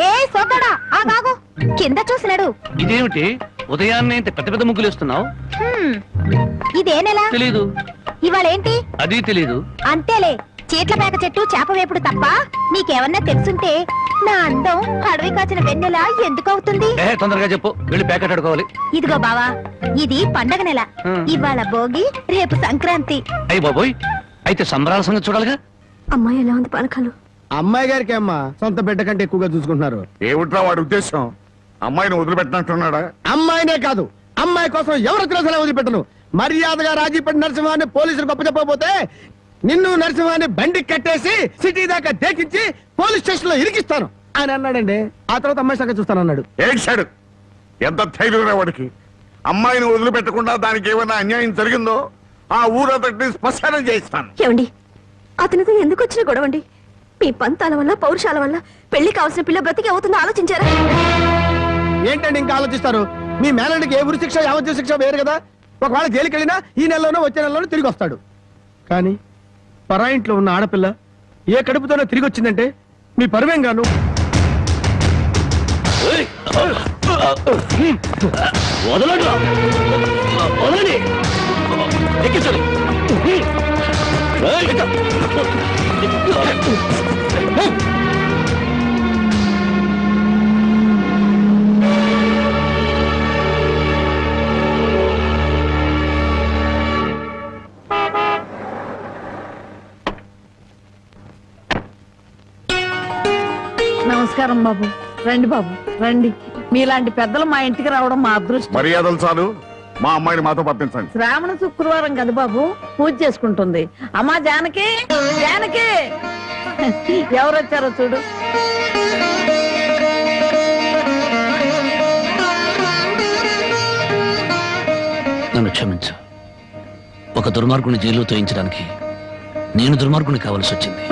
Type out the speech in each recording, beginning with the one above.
ఏ సోదడా ఆగాగు, కింద చూసినాడు. ఇదేమిటి ఉదయాన్నే ఇంత పెద్ద పెద్ద ముగ్గులు వేస్తున్నావు? ఇదే నెల తెలీదు. ఇవాళేంటి అది తెలీదు. అంతేలే, చీట్ల పేక చెట్టు చేప వేపుడు తప్ప నీకేమన్నా తెలుసుంటే నా అందం అడవి కాచిన వెన్నెల ఎందుకు అవుతుంది? తొందరగా చెప్పు, వెళ్ళి ప్యాకెట్ అడుకోవాలి. ఇదిగో బావా, ఇది పండగ నెల. ఇవాళ భోగి, రేపు సంక్రాంతి. అయ్యి బాబోయ్, అయితే సంబరాల సంగతి చూడాలిగా. అమ్మాయి ఎలా ఉంది పలకలు? అమ్మాయి గారికి అమ్మా సొంత బిడ్డ కంటే ఎక్కువగా చూసుకుంటున్నారు. ఏమిట్రా వాడి ఉద్దేశం? అమ్మాయిని వదిలిపెట్టినట్టున్నాడా? అమ్మాయినే కాదు, అమ్మాయి కోసం ఎవరు తెలిసిన వదిలిపెట్టను. మర్యాదగా రాజీపడి నరసింహాన్ని పోలీసులు గొప్ప చెప్పకపోతే నిన్ను నరసింహాన్ని బండి కట్టేసి సిటీ దాకా దేకించి పోలీస్ స్టేషన్ లో ఇరికిస్తాను అని అన్నాడండి. ఆ తర్వాత అమ్మాయి సంగతి చూస్తానన్నాడు. ఏడ్చాడు. ఎంత ధైర్యం వాడికి! అమ్మాయిని వదిలిపెట్టకుండా దానికి ఏమైనా అన్యాయం జరిగిందో ఆ ఊరంతటిని శ్మశానం చేయిస్తాను. ఏమండి, అతనితో ఎందుకు వచ్చిన గొడవండి? మీ పంతాల వల్ల, పౌరుషాల వల్ల పెళ్లి కావాల్సిన పిల్ల బ్రతికి అవుతుందో ఆలోచించారా? ఏంటండి ఇంకా ఆలోచిస్తారు? మీ మేనడికి ఏ ఉరి శిక్ష యావజ్జీవ శిక్ష వేరు కదా. ఒకవేళ జైలుకి వెళ్ళినా ఈ నెలలోనో వచ్చే నెలలోనో తిరిగి వస్తాడు. కానీ పరాయింట్లో ఉన్న ఆడపిల్ల ఏ కడుపుతోనో తిరిగి వచ్చిందంటే మీ పరువేం గాను. నమస్కారం బాబు. రండి బాబు, రండి. మీలాంటి పెద్దలు మా ఇంటికి రావడం మా అదృష్టం. మర్యాదలు చాలు, మా అమ్మాయిని మాతో పంపించండి. శ్రావణ శుక్రవారం కదా బాబు, పూజ చేసుకుంటుంది. అమ్మా జానకి, జానకి, ఎవరు వచ్చారో చూడు. నన్ను క్షమించు. ఒక దుర్మార్గుని జైల్లో తోయించడానికి నేను దుర్మార్గుని కావాల్సి వచ్చింది.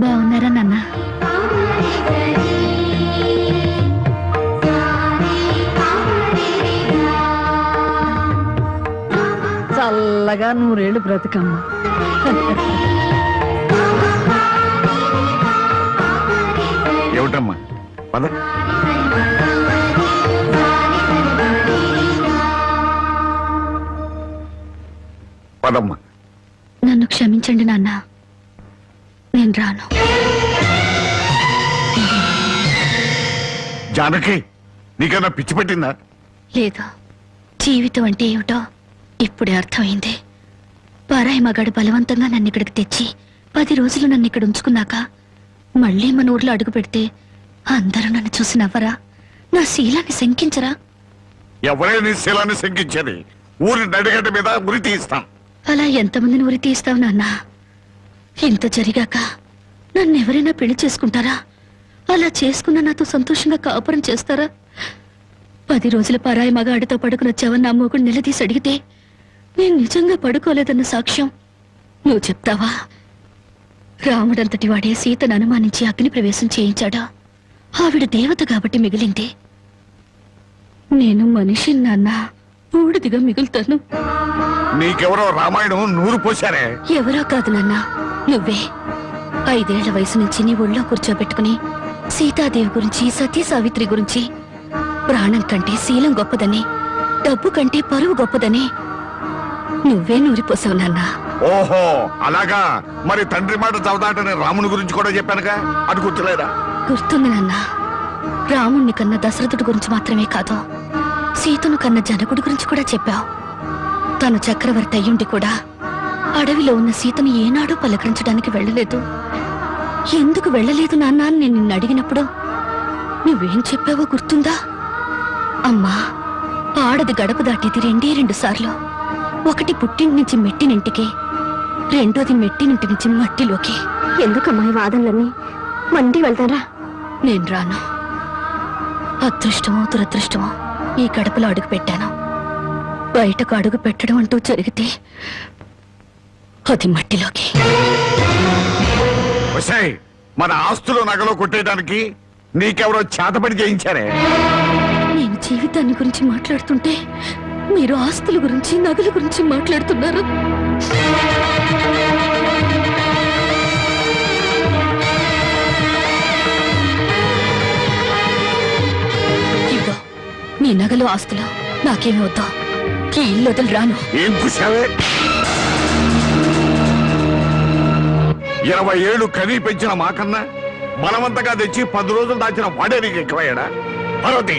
బాగున్నారా నాన్న? చల్లగా 100 ఏళ్ళు బ్రతికమ్మ. ఏమిటమ్మా? పద. పదమ్మా. నన్ను క్షమించండి నాన్న, నేను రాను. జానకి, నీకన్నా పిచ్చి పెట్టిందా? లేదు, జీవితం అంటే ఏమిటో ఇప్పుడే అర్థమైంది. పరాయి మగాడు బలవంతంగా నన్ను ఇక్కడికి తెచ్చి 10 రోజులు నన్ను ఇక్కడ ఉంచుకున్నాక మళ్ళీ మన ఊర్లో అడుగు పెడితే అందరూ నన్ను చూసి నవ్వరా? నా శీలాన్ని శంకించరా? ఎవరైనా శీలాన్ని శంకించేది? ఊరి నడిగడ్డ మీద ఉరి తీస్తాం. అలా ఎంతమందిని ఉరి తీస్తావు నాన్న? ఇంత జరిగాక నన్ను ఎవరైనా పెళ్లి చేసుకుంటారా? అలా చేసుకున్న నాతో సంతోషంగా కాపురం చేస్తారా? 10 రోజుల పరాయి మగాడితో పడుకునొచ్చావని నా మొగుడు నిలదీసి అడిగితే నేను నిజంగా పడుకోలేదన్న సాక్ష్యం నువ్వు చెప్తావా? రాముడంతటి వాడే సీతను అనుమానించి అగ్ని ప్రవేశం చేయించాడా? ఆవిడ దేవత కాబట్టి మిగిలింది. నేను మనిషి నాన్న, బూడిదిగా మిగులుతాను. నీకెవరో రామాయణం 100 పోశారే. ఎవరో కాదు నాన్న, నువ్వే. 5 ఏళ్ల వయసు నుంచి నీ ఒళ్ళో కూర్చోబెట్టుకుని సీతాదేవి గురించి, సతీ సావిత్రి గురించి, ప్రాణం కంటే శీలం గొప్పదని, డబ్బు కంటే పరువు గొప్పదని నువ్వే నూరిపోసావు నాన్న. ఓహో అలాగా. మరి తండ్రి మాట చవదాటని రాముని గురించి కూడా చెప్పానుగా, అది గుర్తులేదా? గుర్తుంది నాన్న. రాముణ్ణి కన్న దశరథుడి గురించి మాత్రమే కాదు, సీతను కన్న జనకుడి గురించి కూడా చెప్పావు. తను చక్రవర్తి అయ్యుండి కూడా అడవిలో ఉన్న సీతను ఏనాడూ పలకరించడానికి వెళ్ళలేదు. ఎందుకు వెళ్ళలేదు నాన్న అని నేను నిన్ను అడిగినప్పుడు నువ్వేం చెప్పావో గుర్తుందా? అమ్మా, ఆడది గడప దాటేది 2 సార్లు. ఒకటి పుట్టింటి నుంచి మెట్టినింటికి, రెండోది మెట్టినింటి నుంచి మట్టిలోకి. ఎందుకమ్మా ఈ వాదనలన్నీ? మండి వెళ్తారా? నేను రాను. అదృష్టమో దురదృష్టమో ఈ గడపలో అడుగు పెట్టాను. బయటకు అడుగు పెట్టడం అంటూ జరిగితే అది మట్టిలోకి. మన ఆస్తులు నగలో కొట్టేయడానికి నీకెవరో చేతపడి చేయించారే? నేను జీవితాన్ని గురించి మాట్లాడుతుంటే మీరు ఆస్తుల గురించి నగల గురించి మాట్లాడుతున్నారు. ఇదిగో మీ నగలు ఆస్తులు నాకేమి వద్దా. ఈ ఇల్లు వదిలి రాను. ఏం చూసావే? 20 ఏళ్ళు కనీ పెంచిన మాకన్నా బలవంతంగా తెచ్చి 10 రోజులు దాచిన వాడే నీకు ఎక్కువయ్యాడా? పార్వతి,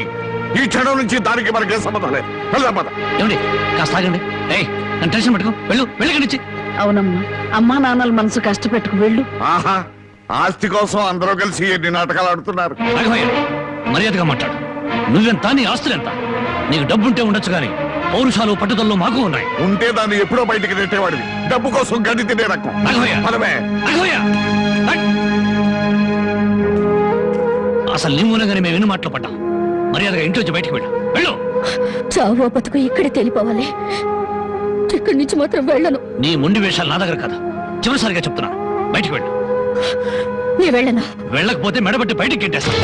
ఈ క్షణం నుంచి దానికి మనకే సంబంధం లేదు. వెళ్దాం పద. ఏమండి కాస్త ఆగండి. ఏయ్ నన్ను టెన్షన్ పెట్టుకో. వెళ్ళి నుంచి. అవునమ్మా, అమ్మా నాన్నల మనసు కష్టపెట్టుకు వెళ్ళు. ఆహా, ఆస్తి కోసం అందరూ కలిసి ఎన్ని నాటకాలు ఆడుతున్నారు. రాఘవయ్య, మర్యాదగా మాట్లాడు. నువ్వెంత, నీ ఆస్తులెంత? నీకు డబ్బుంటే ఉండొచ్చు కానీ పౌరుషాలు పట్టుదలలో మాకు ఉన్నాయి. ఉంటే దాన్ని ఎప్పుడో బయటికి నెట్టేవాడివి. డబ్బు కోసం గడ్డి తినే రకం. రాఘవయ్య, పదవే. రాఘవయ్య, హట్! అసలు నీ మూలంగానే మేము ఎన్ని మాటలు పడ్డాం. మర్యాదగా ఇంట్లోంచి బయటికి వెళ్ళు. చావో బతుకు ఇక్కడే తెలిపోవాలి. ఇక్కడి నుంచి మాత్రం వెళ్ళను. నీ మొండి వేషాలు నా దగ్గర కాదు. చివరిసారిగా చెప్తున్నా, బయటికి వెళ్ళు. నీ వెళ్ళను. వెళ్ళకపోతే మెడబట్టి బయటికి గెట్టేస్తాను.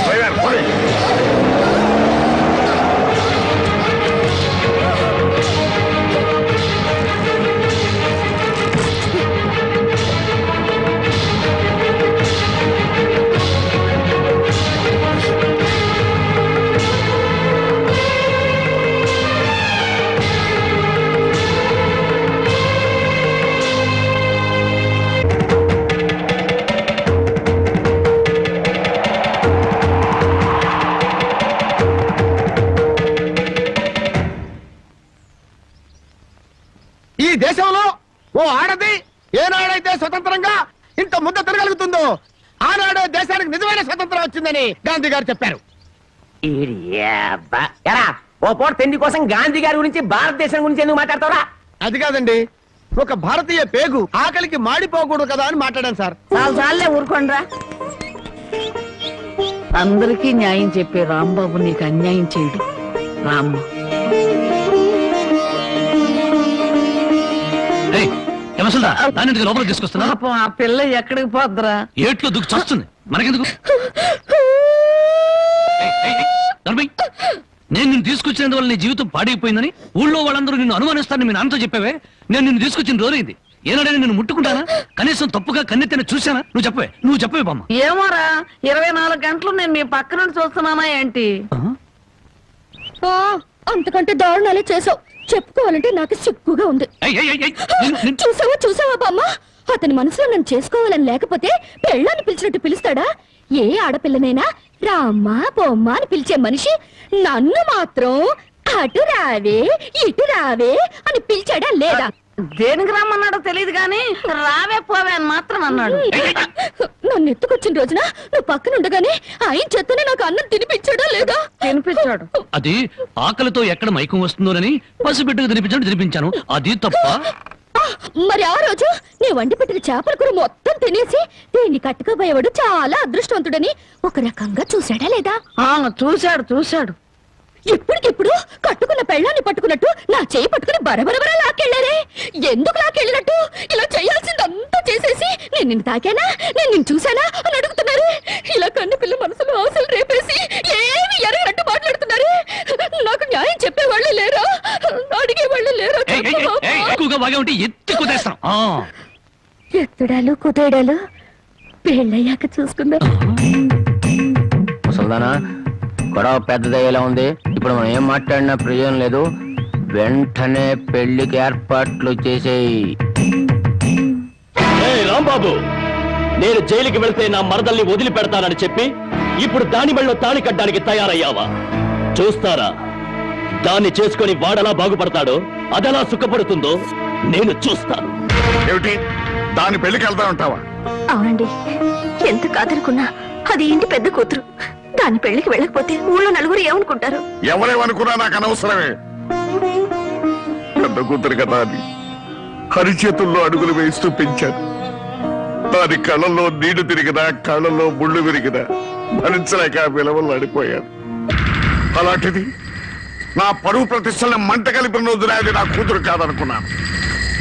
డ్రైవర్, పోనీ. ఈ దేశంలో ఓ ఆడది ఏనాడైతే స్వతంత్రంగా ఇంత ముద్ద తిరగలుగుతుందో ఆనాడే దేశానికి నిజమైన స్వతంత్రం వచ్చిందని గాంధీ గారు చెప్పారు. ఎరా ఓ పూట తిండి కోసం గాంధీ గారి గురించి భారతదేశం గురించి ఎందుకు మాట్లాడతారా? అది కాదండి, ఒక భారతీయ పేగు ఆకలికి మాడిపోకూడదు కదా అని మాట్లాడాను సార్. చాలే ఊరుకోండ్రా. అందరికీ న్యాయం చెప్పే రాంబాబు నీకు అన్యాయం చేయడు. రామ్మ, దాన్ని లోపల తీసుకొస్తున్నా. పాపం ఆ పిల్ల ఎక్కడికి పోద్దురా? ఏట్లో దుక్కు చస్తుంది. మనకెందుకు? నేను నిన్ను తీసుకొచ్చినందువల్ల నీ జీవితం పాడైపోయిందని ఊళ్ళో వాళ్ళందరూ నిన్ను అనుమానిస్తారని మీ నాన్నతో చెప్పావే. నేను నిన్ను తీసుకొచ్చిన రోజైంది. ఏనాడైనా నిన్ను ముట్టుకుంటానా? కనీసం తప్పుగా కన్నెత్తిన చూశానా? నువ్వు చెప్పవే బామ్మ. ఏమోరా, 24 గంటలు నేను మీ పక్క నుండి చూస్తున్నానా ఏంటి? అంతకంటే దారుణాలే చేసావు. చెప్పుకోవాలంటే నాకు సిగ్గుగా ఉంది. చూసావా బామ్మ, అతని మనసులో నన్ను చేసుకోవాలని లేకపోతే పెళ్ళాన్ని పిలిచినట్టు పిలుస్తాడా? ఏ ఆడపిల్లనైనా రామ్మా బొమ్మ అని పిలిచే మనిషి నన్ను మాత్రం అటు రావే ఇటు రావే అని పిలిచాడా లేదా? దేనికి రమ్మన్నాడో తెలియదు గాని రావే పోవే అని మాత్రం అన్నాడు. నన్ను ఎత్తుకొచ్చిన రోజున నువ్వు పక్కన ఉండగానే ఆయన చేతనే నాకు అన్నం తినిపించాడా లేదా? తినిపించాడు. అది ఆకలితో ఎక్కడ మైకం వస్తుందోనని పసిబిడ్డకు తినిపించాను. అది తప్ప. మరి ఆ రోజు నీ వండి పెట్టిన చేపల కూర మొత్తం తినేసి దీన్ని కట్టుకోబోయేవాడు చాలా అదృష్టవంతుడని ఒక రకంగా చూశాడా లేదా? చూశాడు. ఇప్పటికిప్పుడు కట్టుకున్న పెళ్ళాన్ని పట్టుకున్నట్టు నా చేయి పట్టుకుని బరబరబర లాక్కెళ్ళారే. ఎందుకు లాక్కెళ్ళినట్టు? ఇలా చేయాల్సిందంతా చేసేసి నేను నిన్ను తాకానా, నేను నిన్ను చూశానా అని అడుగుతున్నారు. ఇలా కన్ను పిల్ల మనసులో ఆశలు రేపేసి ఏమి ఎరగనట్టు మాట్లాడుతున్నారు. నాకు న్యాయం చెప్పేవాళ్ళు లేరా? అడిగేవాళ్ళు లేరా? ఎత్తుడాలు కుదేడాలు పెళ్ళయ్యాక చూసుకుందాం. ముసల్దానా, గొడవ పెద్దదయ్యేలా ఉంది. ఇప్పుడు మనం ఏం మాట్లాడినా ప్రయోజనం లేదు. వెంటనే పెళ్లికి ఏర్పాట్లు చేసేయి. రాంబాబు, నేను జైలుకి వెళ్తే నా మరదల్ని వదిలిపెడతానని చెప్పి ఇప్పుడు దాని మెళ్ళో తాళి కట్టడానికి తయారయ్యావా? చూస్తారా, దాన్ని చేసుకొని వాడలా బాగుపడతాడో, అదెలా సుఖపడుతుందో నేను చూస్తాను. ఏమిటి దాని పెళ్లికి వెళ్తా ఉంటావా? అవునండి, ఎంత కాదనుకున్నా అది ఇంటి పెద్ద కూతురు. దాని పెళ్లికి వెళ్ళకపోతే ఊళ్ళో నలుగురు ఏమనుకుంటారు? ఎవరేమనుకున్నా నాకు అనవసరమే. పెద్ద కూతురు కదా అని హరిచేతుల్లో అడుగులు వేస్తూ పెంచాను. దాని కళ్ళల్లో నీళ్లు తిరిగినా కళ్ళల్లో ముళ్ళు విరిగినా భరించలేక విలువలు అడిపోయాను. అలాంటిది నా పరువు ప్రతిష్టలను మంట కలిపిన రోజున అది నా కూతురు కాదనుకున్నాను.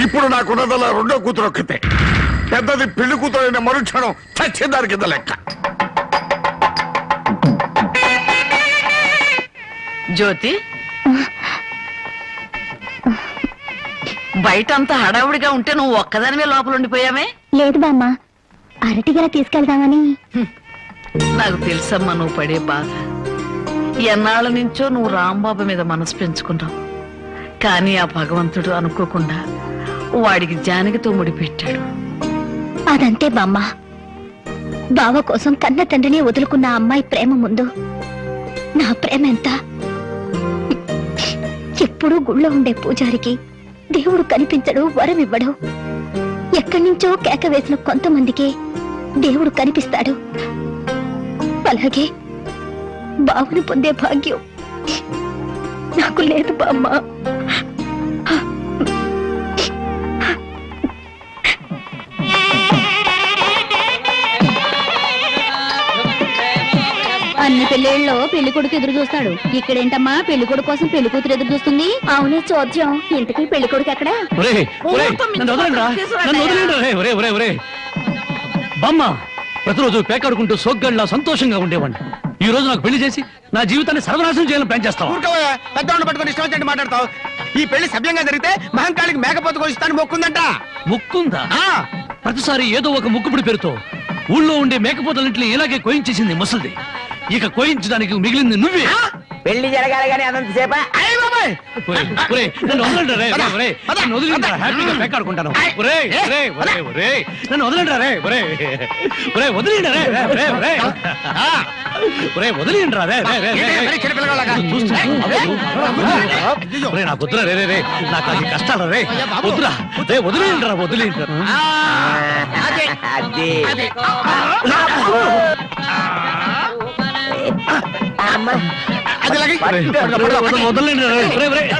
ఇప్పుడు నాకున్నదల్లా రెండో కూతురు ఒక్కతే. పెద్దది పెళ్లి కూతురు అయిన మరుక్షణం చచ్చేదాని కింద లెక్క. జ్యోతి బయటంతా హడావుడిగా ఉంటే నువ్వు ఒక్కదానివే లోపల ఉండిపోయామే. లేదు బామ్మ, అరటిగల తీసుకెళ్దామని. నాకు తెలుసమ్మా నువ్వు పడే బాధ. ఎన్నాళ్ళ నుంచో నువ్వు రాంబాబు మీద మనసు పెంచుకున్నావు, కానీ ఆ భగవంతుడు అనుకోకుండా వాడికి జానకితో ముడిపెట్టాడు. అదంతే బామ్మ. బావ కోసం కన్న తండ్రిని వదులుకున్న ఆ అమ్మాయి ప్రేమ ముందు నా ప్రేమ ఎంత? ఎప్పుడూ గుళ్ళో ఉండే పూజారికి దేవుడు కనిపించడు, వరం ఇవ్వడు. ఎక్కడి నుంచో కేక వేసిన కొంతమందికి దేవుడు కనిపిస్తాడు. అలాగే బావుని పొందే భాగ్యం నాకు లేదు బామ్మ. అన్ని పెళ్లిళ్ళలో పెళ్లి కొడుకు ఎదురు చూస్తాడు. ఇక్కడేంటమ్మా పెళ్లి కొడుకు కోసం పెళ్లి కూతురు ఎదురు చూస్తుంది? అవునే చోద్యం. ఇంతకీ పెళ్లి కొడుకు ఎక్కడా? బామ్మ, ప్రతిరోజు పేకాడుకుంటూ సోగ్గాడిలా సంతోషంగా ఉండేవాడిని. ఈ రోజు నాకు పెళ్లి చేసి నా జీవితాన్ని సర్వనాశనం చేయాలని ప్లాన్ చేస్తావా? ఊరుకోవయ్యా, పెద్దవాడిని పట్టుకొని ఇష్టం వచ్చినట్టు మాట్లాడతావు. ఈ పెళ్లి సభ్యంగా జరిగితే మహంకాళికి మేకపోతు కొలుస్తాను మొక్కుందంట. ముక్కుందా? ప్రతిసారి ఏదో ఒక ముక్కుపుడి పేరుతో ఊళ్ళో ఉండే మేకపోతలన్నింటినీ ఇలాగే కోయించేసింది ముసలిది. ఇక కోయించడానికి మిగిలింది నువ్వే. పెళ్లి జరగాలి కానీ అదంతసేపా? ఒరేయ్, ఒరేయ్, నన్ను వదలండి రే, ఒరేయ్, నన్ను వదిలేండి రా, హ్యాపీగా పేకాడుకుంటాను. ఒరేయ్, ఒరేయ్, ఒరేయ్, ఒరేయ్, నన్ను వదలండి రే, ఒరేయ్, ఒరేయ్, వదిలేండి రే, ఒరేయ్, ఒరేయ్, ఒరేయ్, వదిలేండి రా, రే, రే, రే, రే. చూస్తున్నా. ఒరేయ్, నాకు వద్దురా రే, రే, రే, నాకు అది కష్టాలు రే, వద్దురా రే, వదిలేండి రా, వదిలేండి రా. అది వదలండి రా, ఒరేయ్, ఒరేయ్.